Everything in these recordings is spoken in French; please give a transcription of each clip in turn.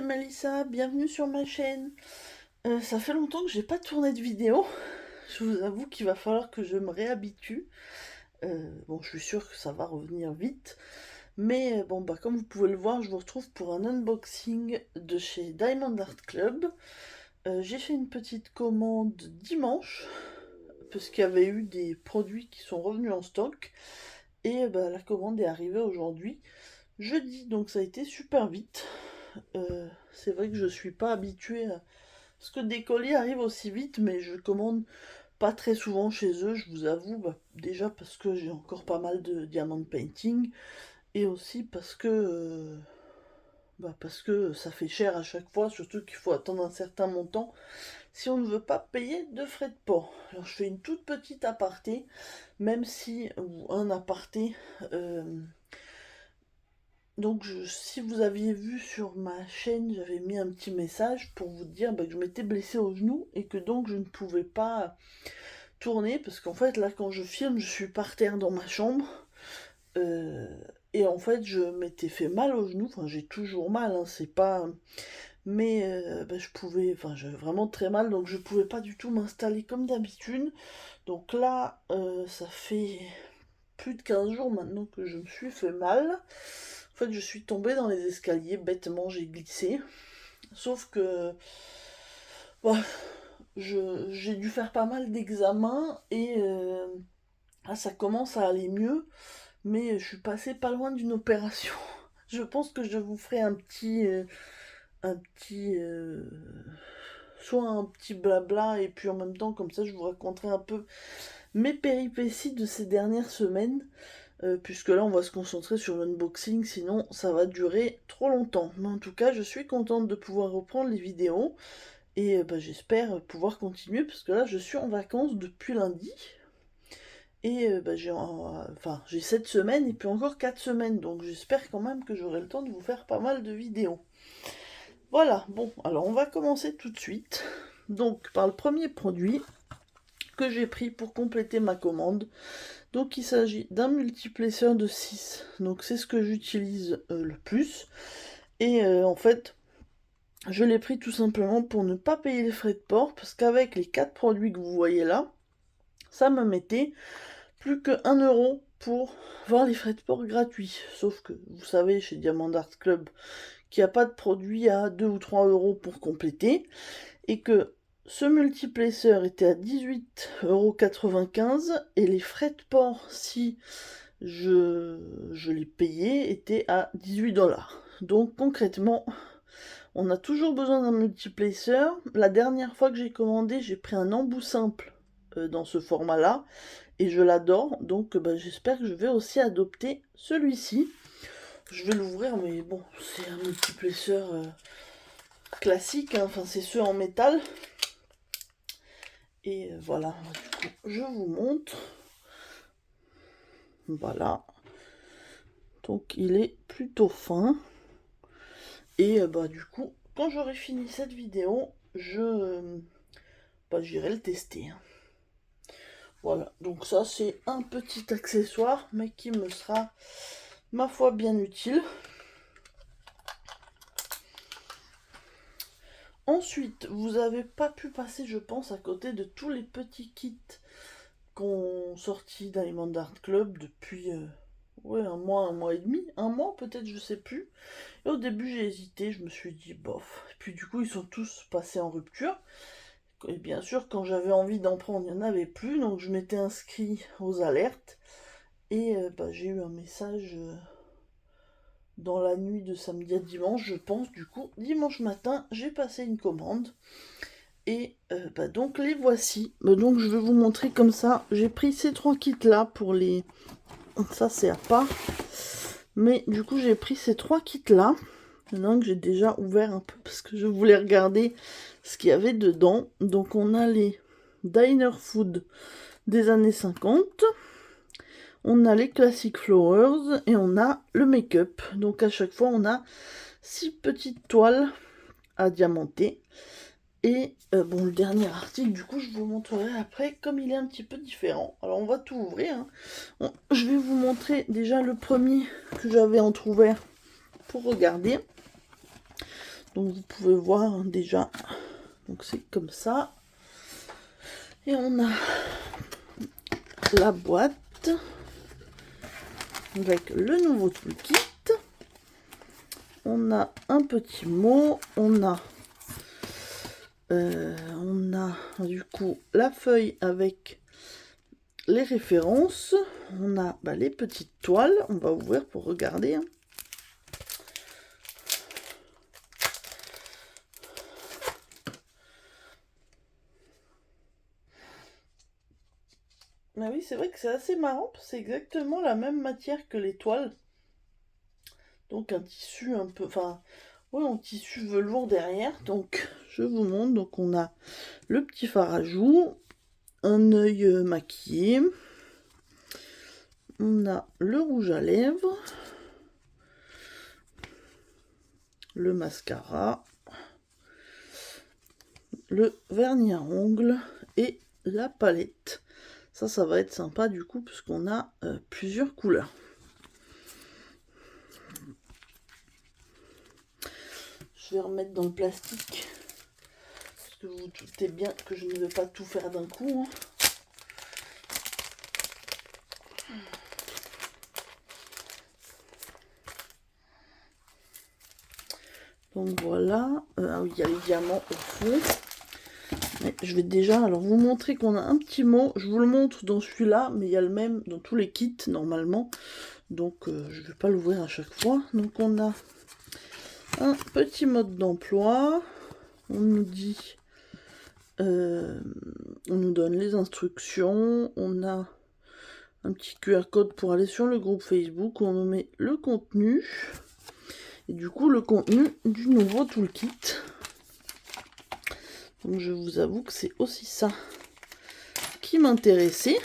Mélissa, bienvenue sur ma chaîne. Ça fait longtemps que j'ai pas tourné de vidéo. Je vous avoue qu'il va falloir que je me réhabitue. Bon, je suis sûre que ça va revenir vite. Mais bon, bah comme vous pouvez le voir, je vous retrouve pour un unboxing de chez Diamond Art Club. J'ai fait une petite commande dimanche, parce qu'il y avait eu des produits qui sont revenus en stock. Et bah, la commande est arrivée aujourd'hui, jeudi, donc ça a été super vite. C'est vrai que je suis pas habituée à ce que des colis arrivent aussi vite, mais je commande pas très souvent chez eux, je vous avoue. Bah, déjà parce que j'ai encore pas mal de diamant painting, et aussi parce que ça fait cher à chaque fois, surtout qu'il faut attendre un certain montant si on ne veut pas payer de frais de port. Alors je fais une toute petite aparté, même si, ou un aparté, donc si vous aviez vu sur ma chaîne, j'avais mis un petit message pour vous dire bah, que je m'étais blessée au genou et que donc je ne pouvais pas tourner, parce qu'en fait là quand je filme je suis par terre dans ma chambre, euh, et en fait je m'étais fait mal au genou, enfin j'ai toujours mal, hein, c'est pas... Mais bah, j'avais vraiment très mal, donc je pouvais pas du tout m'installer comme d'habitude. Donc là ça fait plus de 15 jours maintenant que je me suis fait mal. En fait, je suis tombée dans les escaliers, bêtement, j'ai glissé. Sauf que bah, j'ai dû faire pas mal d'examens et ça commence à aller mieux, mais je suis passée pas loin d'une opération. Je pense que je vous ferai un petit, soit un petit blabla, et puis en même temps, comme ça, je vous raconterai un peu mes péripéties de ces dernières semaines. Puisque là on va se concentrer sur l'unboxing, sinon ça va durer trop longtemps. Mais en tout cas, je suis contente de pouvoir reprendre les vidéos, et bah, j'espère pouvoir continuer, parce que là je suis en vacances depuis lundi, et bah, j'ai 7 semaines et puis encore 4 semaines, donc j'espère quand même que j'aurai le temps de vous faire pas mal de vidéos. Voilà, bon, alors on va commencer tout de suite, donc par le premier produit que j'ai pris pour compléter ma commande. Donc il s'agit d'un multiplesseur de 6, donc c'est ce que j'utilise le plus. Et en fait, je l'ai pris tout simplement pour ne pas payer les frais de port, parce qu'avec les 4 produits que vous voyez là, ça me mettait plus que 1 € pour voir les frais de port gratuits. Sauf que vous savez, chez Diamond Art Club, qu'il n'y a pas de produit à 2 ou 3 € pour compléter, et que ce multiplesseur était à 18,95 € et les frais de port, si je l'ai payé, étaient à 18 $. Donc concrètement, on a toujours besoin d'un multiplesseur. La dernière fois que j'ai commandé, j'ai pris un embout simple dans ce format-là, et je l'adore, donc bah, j'espère que je vais aussi adopter celui-ci. Je vais l'ouvrir, mais bon, c'est un multiplesseur classique, hein. Enfin c'est ceux en métal. Et voilà, du coup, je vous montre. Voilà. Donc il est plutôt fin. Et bah du coup, quand j'aurai fini cette vidéo, j'irai le tester, hein. Voilà, donc ça c'est un petit accessoire, mais qui me sera, ma foi, bien utile. Ensuite, vous n'avez pas pu passer, je pense, à côté de tous les petits kits qu'ont sorti Diamond Art Club depuis ouais, un mois et demi, un mois peut-être, je sais plus. Et au début j'ai hésité, je me suis dit bof. Et puis du coup ils sont tous passés en rupture. Et bien sûr quand j'avais envie d'en prendre, il n'y en avait plus, donc je m'étais inscrit aux alertes. Et bah, j'ai eu un message dans la nuit de samedi à dimanche, je pense. Du coup, dimanche matin, j'ai passé une commande. Et bah, donc les voici. Bah, donc je vais vous montrer comme ça. J'ai pris ces 3 kits là pour les... Ça c'est à part. Mais du coup j'ai pris ces 3 kits là. Maintenant que j'ai déjà ouvert un peu parce que je voulais regarder ce qu'il y avait dedans. Donc on a les Diner Food des années 50. On a les Classic Flowers et on a le make-up. Donc à chaque fois on a 6 petites toiles à diamanter. Et bon, le dernier article, du coup, je vous montrerai après, comme il est un petit peu différent. Alors, on va tout ouvrir, hein. Bon, je vais vous montrer déjà le premier que j'avais entrouvert pour regarder. Donc vous pouvez voir hein, déjà, donc c'est comme ça. Et on a la boîte avec le nouveau toolkit. On a un petit mot, on a du coup la feuille avec les références, on a les petites toiles, on va ouvrir pour regarder. Hein. Ah oui, c'est vrai que c'est assez marrant, parce que c'est exactement la même matière que les toiles. Donc un tissu un peu, enfin, oui, un tissu velours derrière. Donc je vous montre, donc on a le petit fard à joues, un œil maquillé, on a le rouge à lèvres, le mascara, le vernis à ongles et la palette. Ça va être sympa du coup, puisqu'on a plusieurs couleurs. Je vais remettre dans le plastique, parce que vous vous doutez bien que je ne vais pas tout faire d'un coup. Hein. Donc voilà, ah oui, il y a les diamants au fond. Mais je vais déjà alors vous montrer qu'on a un petit mot. Je vous le montre dans celui-là, mais il y a le même dans tous les kits normalement. Donc je ne vais pas l'ouvrir à chaque fois. Donc on a un petit mode d'emploi. On nous dit, on nous donne les instructions. On a un petit QR code pour aller sur le groupe Facebook. On nous met le contenu. Et du coup le contenu du nouveau toolkit. Donc je vous avoue que c'est aussi ça qui m'intéressait.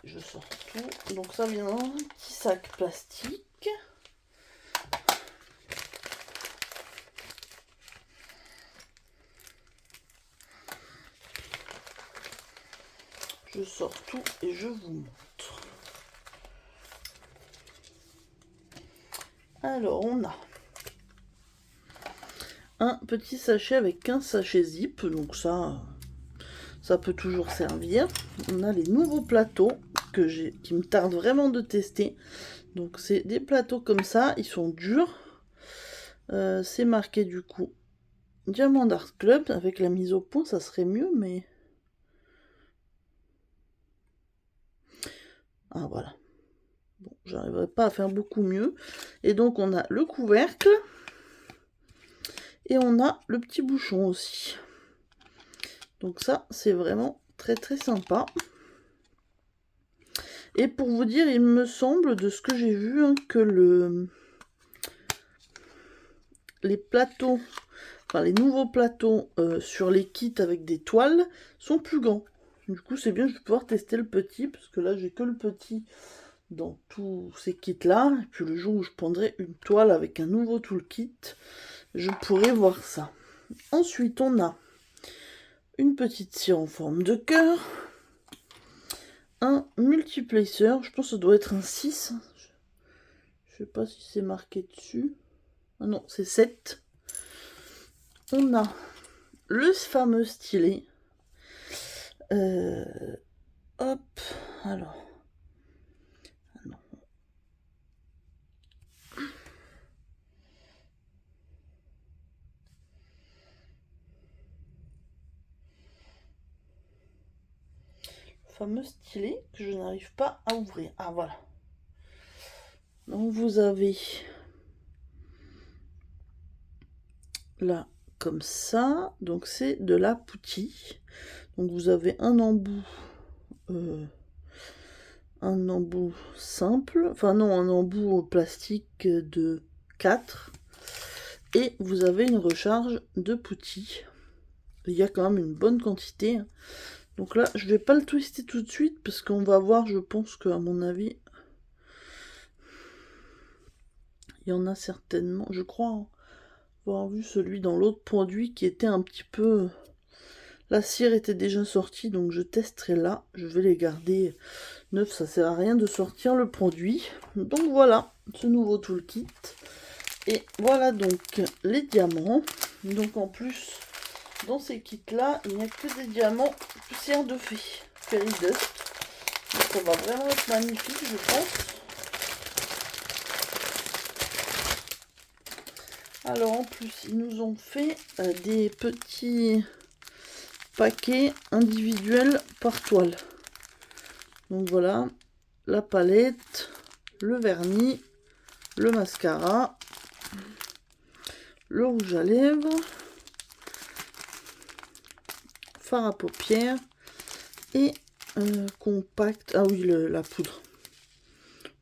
Je sors tout. Donc ça vient dans un petit sac plastique. Je sors tout et je vous montre. Alors on a un petit sachet avec 15 sachets zip, donc ça peut toujours servir. On a les nouveaux plateaux qui me tarde vraiment de tester. Donc c'est des plateaux comme ça, ils sont durs. C'est marqué du coup Diamant Art Club, avec la mise au point ça serait mieux, mais... Ah voilà. Bon, j'arriverai pas à faire beaucoup mieux. Et donc on a le couvercle. Et on a le petit bouchon aussi. Donc ça, c'est vraiment très très sympa. Et pour vous dire, il me semble, de ce que j'ai vu, hein, que les plateaux, enfin les nouveaux plateaux sur les kits avec des toiles sont plus grands. Du coup, c'est bien, je vais pouvoir tester le petit, parce que là, j'ai que le petit dans tous ces kits-là. Et puis le jour où je prendrai une toile avec un nouveau toolkit, je pourrai voir ça. Ensuite, on a une petite cire en forme de cœur, un multiplacer, je pense que ça doit être un 6. Je sais pas si c'est marqué dessus. Ah non, c'est 7. On a le fameux stylet. Hop, alors. Ah non. Le fameux stylet que je n'arrive pas à ouvrir. Ah voilà. Donc vous avez là comme ça. Donc c'est de la poutille. Donc vous avez un embout simple, enfin non, un embout plastique de 4 et vous avez une recharge de poutille. Il y a quand même une bonne quantité. Donc là, je vais pas le twister tout de suite parce qu'on va voir, je pense qu'à mon avis, il y en a certainement, je crois, avoir vu celui dans l'autre produit qui était un petit peu La cire était déjà sortie, donc je testerai là. Je vais les garder neufs, ça sert à rien de sortir le produit. Donc voilà, ce nouveau toolkit. Et voilà donc les diamants. Donc en plus, dans ces kits-là, il n'y a que des diamants poussière de fée, Fairy Dust. Donc ça va vraiment être magnifique, je pense. Alors en plus, ils nous ont fait des petits paquets individuels par toile. Donc voilà, la palette, le vernis, le mascara, le rouge à lèvres, fard à paupières et compact. Ah oui, la poudre.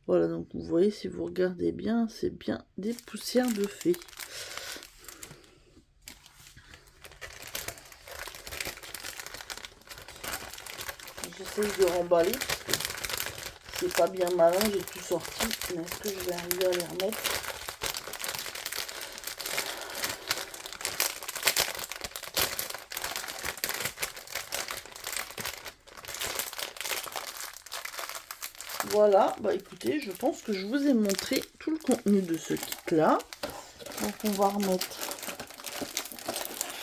Voilà, donc vous voyez, si vous regardez bien, c'est bien des poussières de fée. J'essaye de remballer parce que c'est pas bien malin, j'ai tout sorti. Mais est-ce que je vais arriver à les remettre? Voilà, bah écoutez, je pense que je vous ai montré tout le contenu de ce kit-là. Donc on va remettre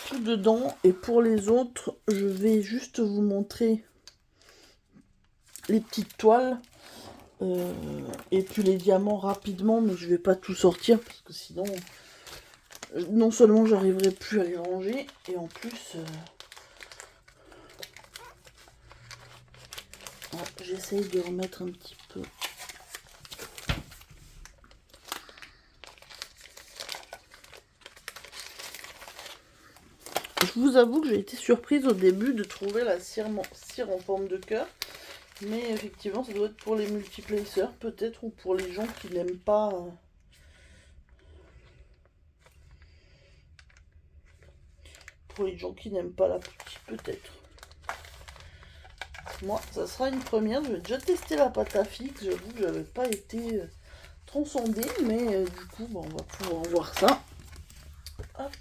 tout dedans. Et pour les autres, je vais juste vous montrer les petites toiles. Et puis les diamants rapidement, mais je vais pas tout sortir parce que sinon, non seulement j'arriverai plus à les ranger, et en plus, j'essaye de remettre un petit peu. Je vous avoue que j'ai été surprise au début de trouver la cire en forme de cœur. Mais effectivement, ça doit être pour les multiplacers, peut-être, ou pour les gens qui n'aiment pas... pour les gens qui n'aiment pas la petite, peut-être. Moi, ça sera une première. Je vais déjà tester la pâte à fixe. J'avoue que j'avais pas été transcendée, mais du coup, bon, on va pouvoir voir ça. Hop.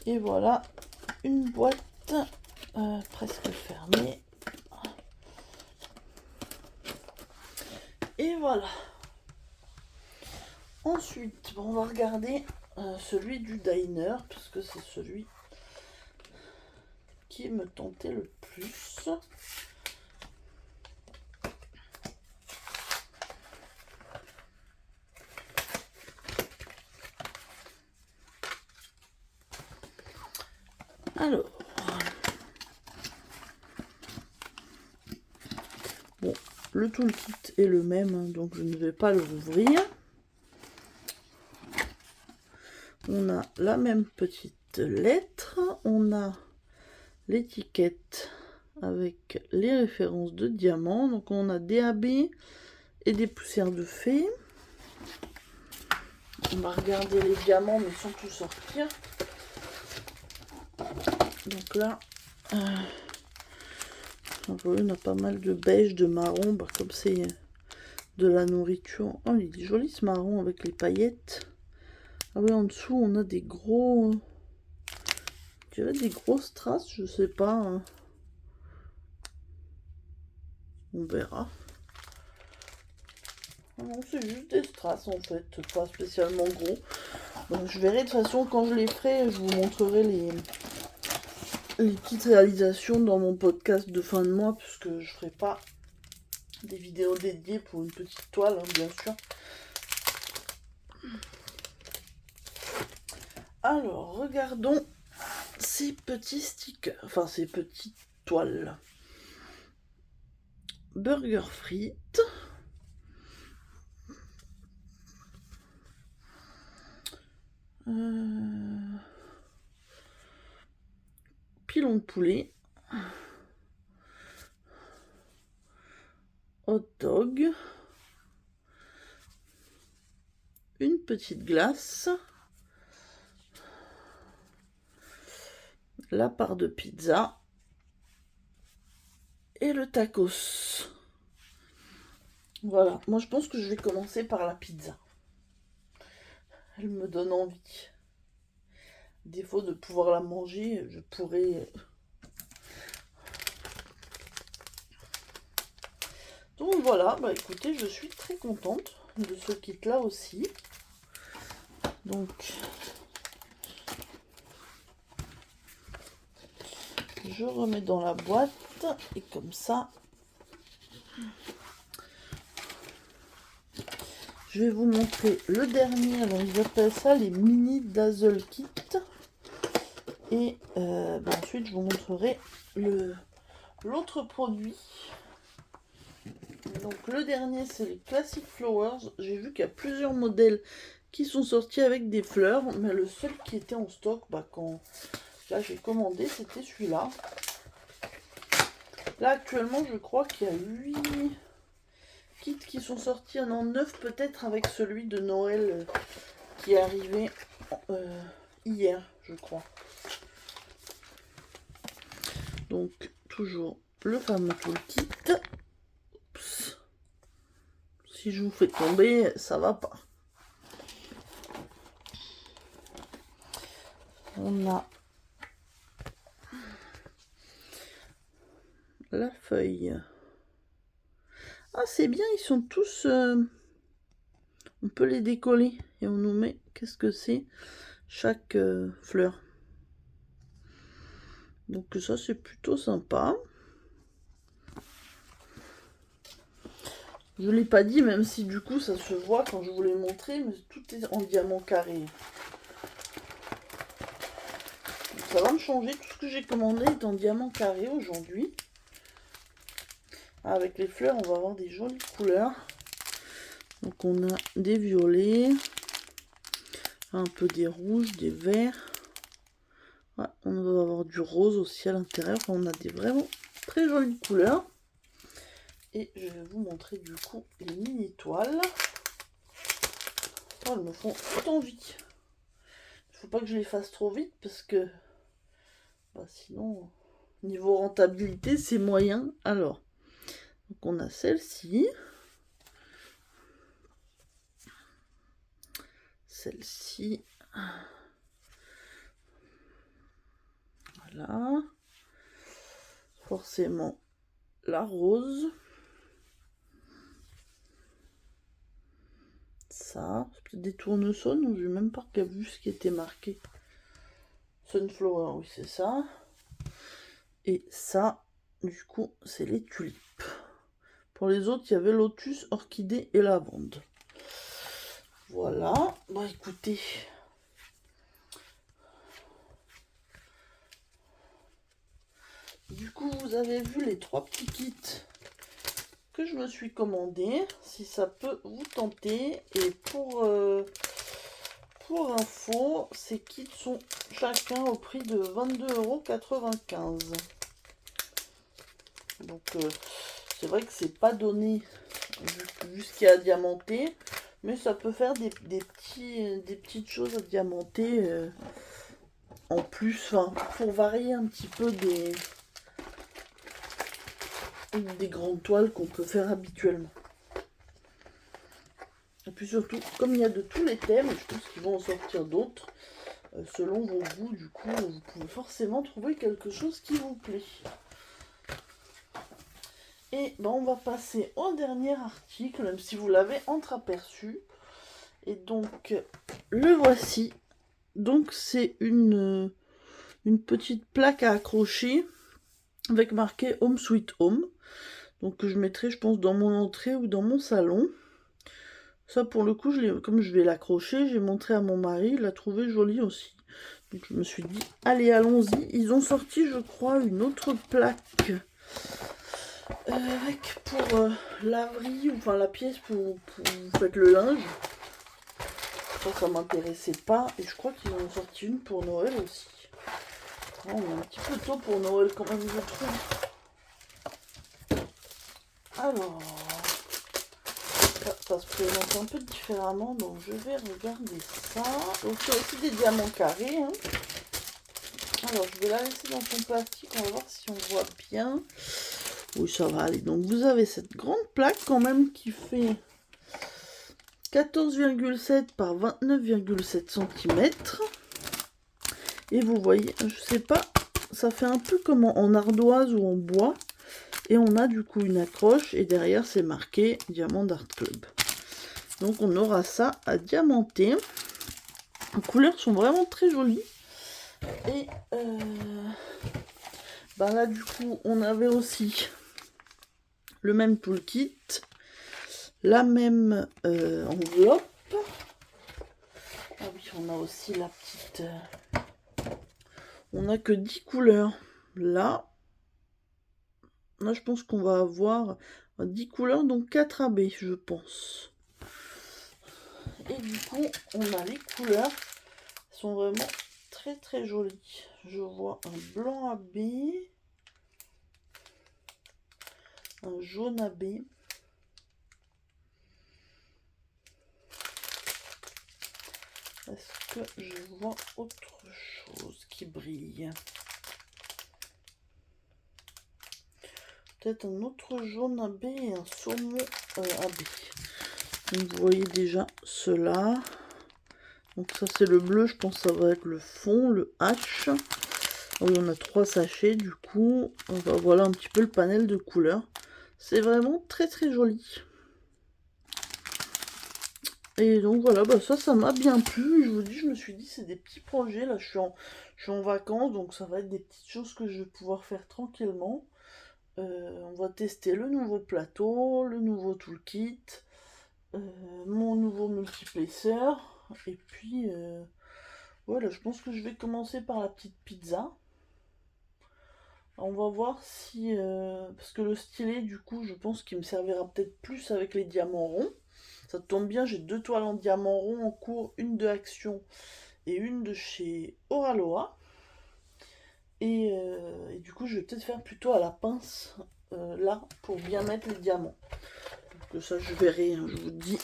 Et voilà, une boîte presque fermée. Et voilà. Ensuite, on va regarder celui du diner, parce que c'est celui qui me tentait le plus. Alors, bon, le toolkit est le même, hein, donc je ne vais pas le rouvrir. On a la même petite lettre, on a l'étiquette avec les références de diamants, donc on a DAB et des poussières de fée. On va regarder les diamants mais sans tout sortir. Donc là, on a pas mal de beige, de marron, bah, comme c'est de la nourriture. Oh, il est joli ce marron avec les paillettes. Ah oui, en dessous, on a des gros... Tu vois, des grosses traces, je sais pas. Hein. On verra. Non, c'est juste des strass en fait, pas spécialement gros. Donc je verrai de toute façon quand je les ferai, je vous montrerai les petites réalisations dans mon podcast de fin de mois, puisque je ferai pas des vidéos dédiées pour une petite toile, hein, bien sûr. Alors, regardons ces petits stickers, enfin ces petites toiles. Burger frites. Pilon de poulet. Hot dog. Une petite glace. La part de pizza. Et le tacos. Voilà, moi je pense que je vais commencer par la pizza. Elle me donne envie. Défaut de pouvoir la manger, je pourrais... Donc voilà, bah écoutez, je suis très contente de ce kit là aussi. Donc, je remets dans la boîte et comme ça, je vais vous montrer le dernier. Alors, ils appellent ça les mini Dazzle Kit. Et ensuite, je vous montrerai l'autre produit. Donc, le dernier, c'est les Classic Flowers. J'ai vu qu'il y a plusieurs modèles qui sont sortis avec des fleurs, mais le seul qui était en stock, quand là j'ai commandé, c'était celui-là. Là, actuellement, je crois qu'il y a 8 kits qui sont sortis, en 9 peut-être avec celui de Noël qui est arrivé hier, je crois. Donc, toujours le fameux toolkit. Oups. Si je vous fais tomber, ça va pas. On a la feuille. Ah, c'est bien, ils sont tous... on peut les décoller et on nous met... Qu'est-ce que c'est? Chaque fleur. Donc ça, c'est plutôt sympa. Je ne l'ai pas dit, même si du coup, ça se voit quand je vous l'ai montré, mais tout est en diamant carré. Donc, ça va me changer. Tout ce que j'ai commandé est en diamant carré aujourd'hui. Avec les fleurs, on va avoir des jolies couleurs. Donc on a des violets, un peu des rouges, des verts. Ouais, on va avoir du rose aussi à l'intérieur. On a des vraiment très jolies couleurs. Et je vais vous montrer du coup les mini toiles. Oh, elles me font tout envie. Il ne faut pas que je les fasse trop vite parce que sinon, niveau rentabilité, c'est moyen. Alors, donc on a celle-ci. Celle-ci. Voilà. Forcément, la rose. Ça, c'est peut-être des tournesols, donc je n'ai même pas vu ce qui était marqué. Sunflower, oui, c'est ça. Et ça, du coup, c'est les tulipes. Pour les autres, il y avait lotus, orchidée et lavande. Voilà. Bon, écoutez. Du coup, vous avez vu les 3 petits kits que je me suis commandé. Si ça peut vous tenter. Et pour info, ces kits sont chacun au prix de 22,95 €. Donc, c'est vrai que c'est pas donné vu ce qu'il y a à diamanter. Mais ça peut faire des petites choses à diamanter en plus, pour varier un petit peu des grandes toiles qu'on peut faire habituellement. Et puis surtout, comme il y a de tous les thèmes, je pense qu'ils vont en sortir d'autres, selon vos goûts, du coup, vous pouvez forcément trouver quelque chose qui vous plaît. Et on va passer au dernier article, même si vous l'avez entreaperçu. Et donc, le voici. Donc, c'est une petite plaque à accrocher avec marqué Home Sweet Home. Donc, que je mettrai, je pense, dans mon entrée ou dans mon salon. Ça, pour le coup, comme je vais l'accrocher, j'ai montré à mon mari, il l'a trouvé jolie aussi. Donc, je me suis dit, allez, allons-y. Ils ont sorti, je crois, une autre plaque avec pour laverie, enfin la pièce pour vous faites le linge. Ça m'intéressait pas. Et je crois qu'ils en ont sorti une pour Noël aussi. On est un petit peu tôt pour Noël quand même, je trouve. Alors, ça se présente un peu différemment, donc je vais regarder ça. Donc c'est aussi des diamants carrés. Hein. Alors, je vais la laisser dans son plastique, on va voir si on voit bien. Oui, ça va aller. Donc vous avez cette grande plaque quand même qui fait 14,7 par 29,7 cm. Et vous voyez, je sais pas, ça fait un peu comme en ardoise ou en bois. Et on a du coup une accroche et derrière c'est marqué Diamant d'Art Club. Donc on aura ça à diamanter. Les couleurs sont vraiment très jolies. Et bah là du coup on avait aussi le même toolkit, la même enveloppe. Ah oui, on a aussi la petite... on n'a que 10 couleurs. Là je pense qu'on va avoir 10 couleurs, donc 4 AB, je pense. Et du coup, on a les couleurs. Elles sont vraiment très très jolies. Je vois un blanc AB, un jaune AB. Est-ce que je vois autre chose qui brille? Peut-être un autre jaune AB et un saumon AB. Donc vous voyez déjà cela. Donc ça c'est le bleu, je pense que ça va être le fond, le H. Oui, on a 3 sachets du coup. Voilà un petit peu le panel de couleurs. C'est vraiment très très joli. Et donc voilà, bah ça m'a bien plu. Je vous dis, je me suis dit, c'est des petits projets. Là, je suis en vacances, donc ça va être des petites choses que je vais pouvoir faire tranquillement. On va tester le nouveau plateau, le nouveau toolkit, mon nouveau multiplacer. Et puis, voilà, je pense que je vais commencer par la petite pizza. On va voir si... parce que le stylet, du coup, je pense qu'il me servira peut-être plus avec les diamants ronds. Ça tombe bien, j'ai 2 toiles en diamant rond en cours, une de Action et une de chez Oraloa. Et du coup, je vais peut-être faire plutôt à la pince, là, pour bien mettre les diamants. Donc ça, je verrai, hein, je vous dis.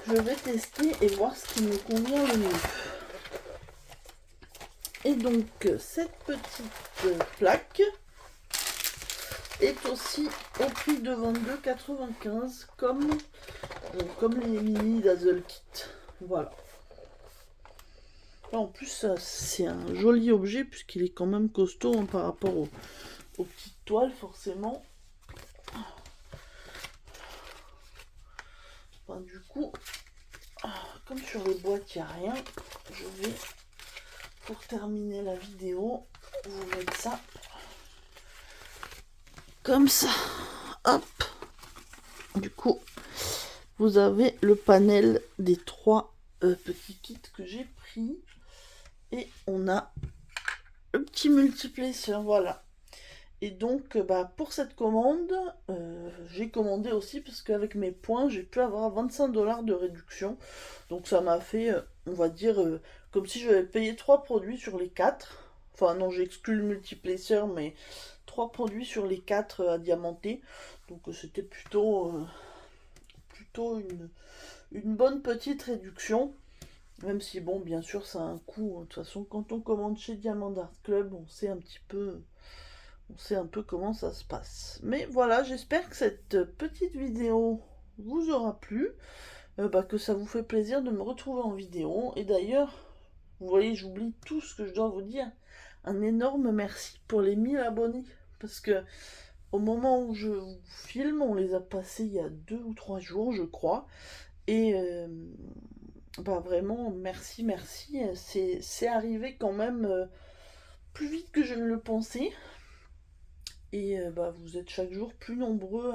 Je vais tester et voir ce qui me convient le mieux. Et donc, cette petite plaque est aussi au prix de 22,95 comme les mini Dazzle Kit. Voilà. Là, en plus, c'est un joli objet puisqu'il est quand même costaud hein, par rapport aux petites toiles, forcément. Enfin, du coup, comme sur les boîtes, il n'y a rien, je vais, pour terminer la vidéo, vous mettre ça comme ça. Hop. Du coup, vous avez le panel des 3 petits kits que j'ai pris. Et on a le petit multiplacer, voilà. Et donc, bah, pour cette commande, j'ai commandé aussi parce qu'avec mes points, j'ai pu avoir 25 $ de réduction. Donc ça m'a fait, on va dire, comme si j'avais payé 3 produits sur les 4. Enfin non, j'exclus le multiplacer, mais 3 produits sur les 4 à diamanter. Donc c'était plutôt une bonne petite réduction. Même si, bon, bien sûr, ça a un coût. De toute façon, quand on commande chez Diamant Art Club, on sait un peu comment ça se passe. Mais voilà, j'espère que cette petite vidéo vous aura plu, que ça vous fait plaisir de me retrouver en vidéo. Et d'ailleurs, vous voyez, j'oublie tout ce que je dois vous dire. Un énorme merci pour les 1000 abonnés. Parce que au moment où je vous filme, on les a passés il y a 2 ou 3 jours, je crois. Et bah vraiment, merci, merci. C'est arrivé quand même plus vite que je ne le pensais. Et bah, vous êtes chaque jour plus nombreux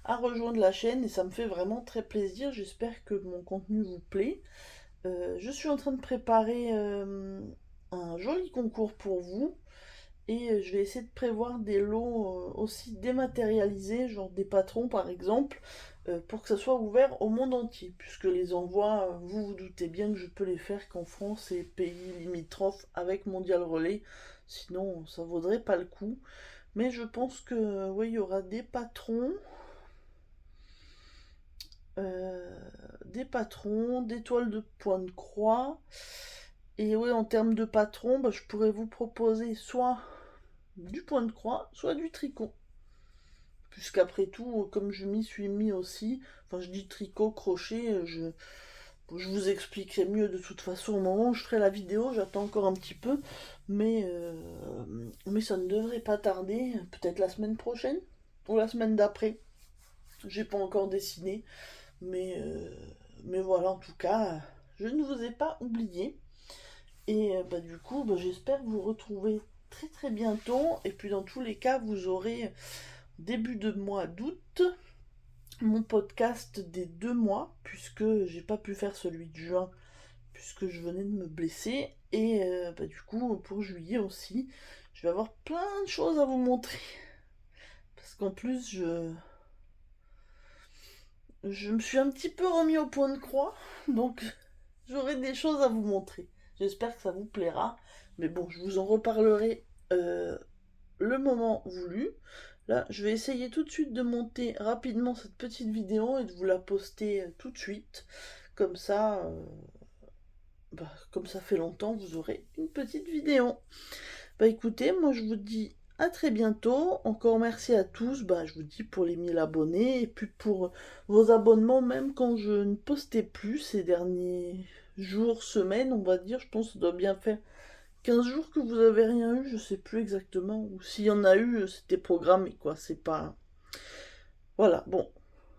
à rejoindre la chaîne et ça me fait vraiment très plaisir. J'espère que mon contenu vous plaît. Je suis en train de préparer un joli concours pour vous. Et je vais essayer de prévoir des lots aussi dématérialisés, genre des patrons par exemple, pour que ça soit ouvert au monde entier. Puisque les envois, vous vous doutez bien que je peux les faire qu'en France et pays limitrophes avec Mondial Relais. Sinon, ça vaudrait pas le coup. Mais je pense que oui, il y aura des patrons, des toiles de point de croix. Et oui, en termes de patrons, bah, je pourrais vous proposer soit du point de croix, soit du tricot. Puisqu'après tout, comme je m'y suis mis aussi, enfin je dis tricot, crochet, je vous expliquerai mieux de toute façon au moment où je ferai la vidéo, j'attends encore un petit peu, mais ça ne devrait pas tarder, peut-être la semaine prochaine ou la semaine d'après. J'ai pas encore dessiné, mais voilà, en tout cas, je ne vous ai pas oublié. Et du coup, j'espère vous retrouver très très bientôt. Et puis dans tous les cas, vous aurez début de mois d'août mon podcast des 2 mois, puisque j'ai pas pu faire celui de juin, puisque je venais de me blesser. Et du coup, pour juillet aussi, je vais avoir plein de choses à vous montrer. Parce qu'en plus, je me suis un petit peu remis au point de croix, donc j'aurai des choses à vous montrer. J'espère que ça vous plaira. Mais bon, je vous en reparlerai le moment voulu. Là, je vais essayer tout de suite de monter rapidement cette petite vidéo et de vous la poster tout de suite. Comme ça, comme ça fait longtemps, vous aurez une petite vidéo. Écoutez, moi je vous dis à très bientôt. Encore merci à tous. Je vous dis pour les 1000 abonnés et puis pour vos abonnements, même quand je ne postais plus ces derniers jours, semaines, on va dire. Je pense que ça doit bien faire 15 jours que vous avez rien eu, je sais plus exactement. Ou s'il y en a eu, c'était programmé, quoi. C'est pas. Voilà, bon.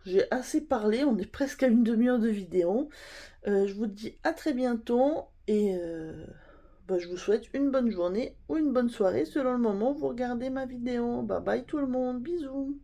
J'ai assez parlé, on est presque à une demi-heure de vidéo. Je vous dis à très bientôt et je vous souhaite une bonne journée ou une bonne soirée selon le moment où vous regardez ma vidéo. Bye bye tout le monde, bisous.